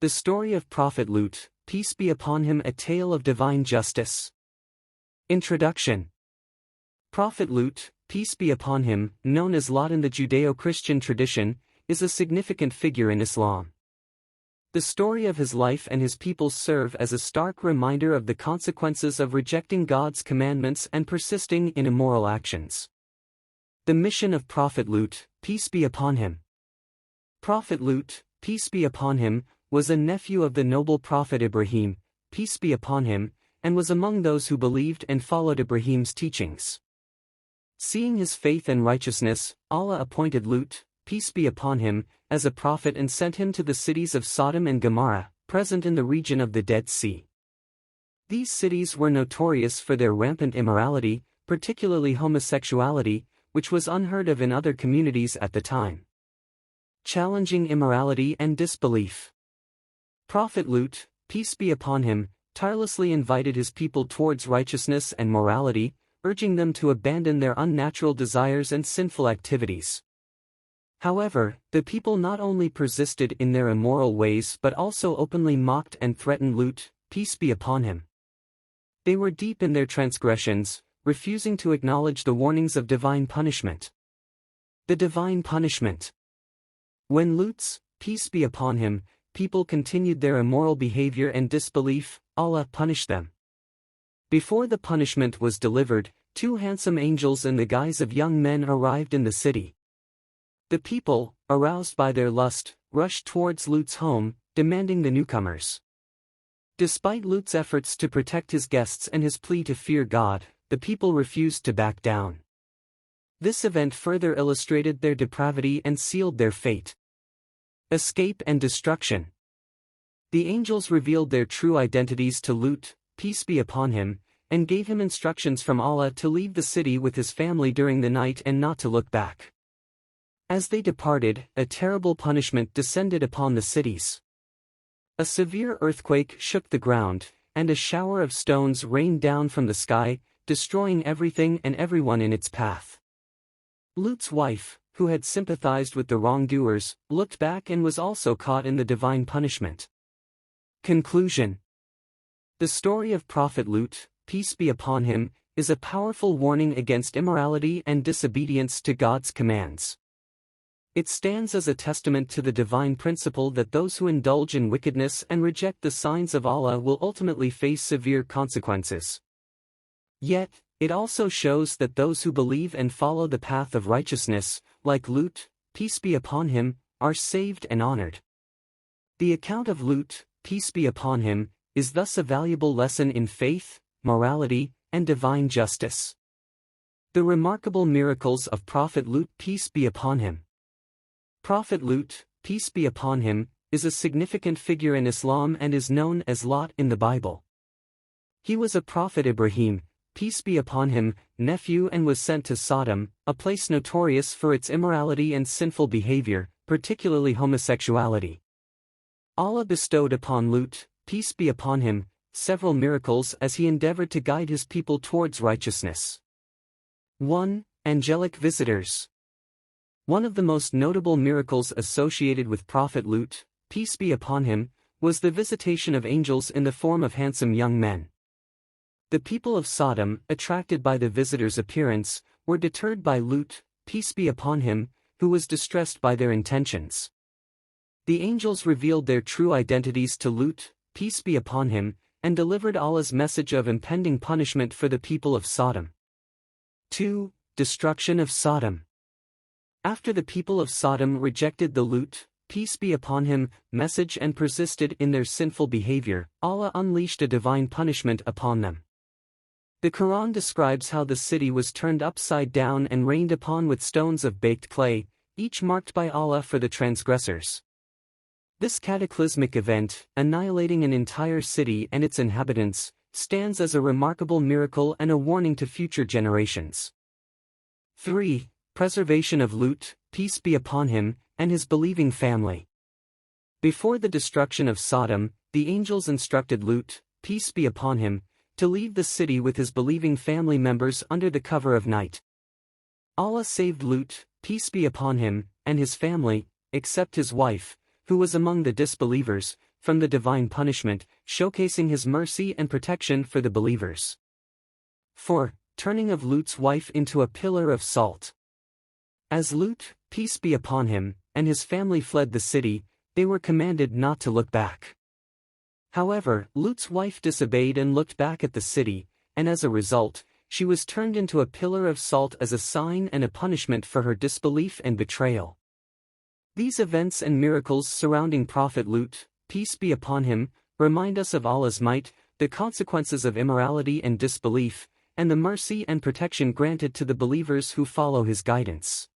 The story of Prophet Lut, peace be upon him, a tale of divine justice. Introduction. Prophet Lut, peace be upon him, known as Lot in the Judeo-Christian tradition, is a significant figure in Islam. The story of his life and his people serve as a stark reminder of the consequences of rejecting God's commandments and persisting in immoral actions. The mission of Prophet Lut, peace be upon him. Prophet Lut, peace be upon him, was a nephew of the noble prophet Ibrahim, peace be upon him, and was among those who believed and followed Ibrahim's teachings. Seeing his faith and righteousness, Allah appointed Lut, peace be upon him, as a prophet and sent him to the cities of Sodom and Gomorrah, present in the region of the Dead Sea. These cities were notorious for their rampant immorality, particularly homosexuality, which was unheard of in other communities at the time. Challenging immorality and disbelief. Prophet Lut, peace be upon him, tirelessly invited his people towards righteousness and morality, urging them to abandon their unnatural desires and sinful activities. However, the people not only persisted in their immoral ways but also openly mocked and threatened Lut, peace be upon him. They were deep in their transgressions, refusing to acknowledge the warnings of divine punishment. The divine punishment. When Lut's, peace be upon him, people continued their immoral behavior and disbelief, Allah punished them. Before the punishment was delivered, two handsome angels in the guise of young men arrived in the city. The people, aroused by their lust, rushed towards Lut's home, demanding the newcomers. Despite Lut's efforts to protect his guests and his plea to fear God, the people refused to back down. This event further illustrated their depravity and sealed their fate. Escape and destruction. The angels revealed their true identities to Lut, peace be upon him, and gave him instructions from Allah to leave the city with his family during the night and not to look back. As they departed, a terrible punishment descended upon the cities. A severe earthquake shook the ground, and a shower of stones rained down from the sky, destroying everything and everyone in its path. Lut's wife, who had sympathized with the wrongdoers, looked back and was also caught in the divine punishment. Conclusion. The story of Prophet Lut, peace be upon him, is a powerful warning against immorality and disobedience to God's commands. It stands as a testament to the divine principle that those who indulge in wickedness and reject the signs of Allah will ultimately face severe consequences. Yet, it also shows that those who believe and follow the path of righteousness, like Lut, peace be upon him, are saved and honored. The account of Lut, peace be upon him, is thus a valuable lesson in faith, morality, and divine justice. The remarkable miracles of Prophet Lut, peace be upon him. Prophet Lut, peace be upon him, is a significant figure in Islam and is known as Lot in the Bible. He was a prophet Ibrahim, peace be upon him, nephew, and was sent to Sodom, a place notorious for its immorality and sinful behavior, particularly homosexuality. Allah bestowed upon Lut, peace be upon him, several miracles as he endeavored to guide his people towards righteousness. 1. Angelic visitors. One of the most notable miracles associated with Prophet Lut, peace be upon him, was the visitation of angels in the form of handsome young men. The people of Sodom, attracted by the visitors' appearance, were deterred by Lut, peace be upon him, who was distressed by their intentions. The angels revealed their true identities to Lut, peace be upon him, and delivered Allah's message of impending punishment for the people of Sodom. 2. Destruction of Sodom. After the people of Sodom rejected the Lut, peace be upon him, message and persisted in their sinful behavior, Allah unleashed a divine punishment upon them. The Quran describes how the city was turned upside down and rained upon with stones of baked clay, each marked by Allah for the transgressors. This cataclysmic event, annihilating an entire city and its inhabitants, stands as a remarkable miracle and a warning to future generations. 3. Preservation of Lut, peace be upon him, and his believing family. Before the destruction of Sodom, the angels instructed Lut, peace be upon him, to leave the city with his believing family members under the cover of night. Allah saved Lut, peace be upon him, and his family, except his wife, who was among the disbelievers, from the divine punishment, showcasing his mercy and protection for the believers. 4. Turning of Lut's wife into a pillar of salt. As Lut, peace be upon him, and his family fled the city, they were commanded not to look back. However, Lut's wife disobeyed and looked back at the city, and as a result, she was turned into a pillar of salt as a sign and a punishment for her disbelief and betrayal. These events and miracles surrounding Prophet Lut, peace be upon him, remind us of Allah's might, the consequences of immorality and disbelief, and the mercy and protection granted to the believers who follow his guidance.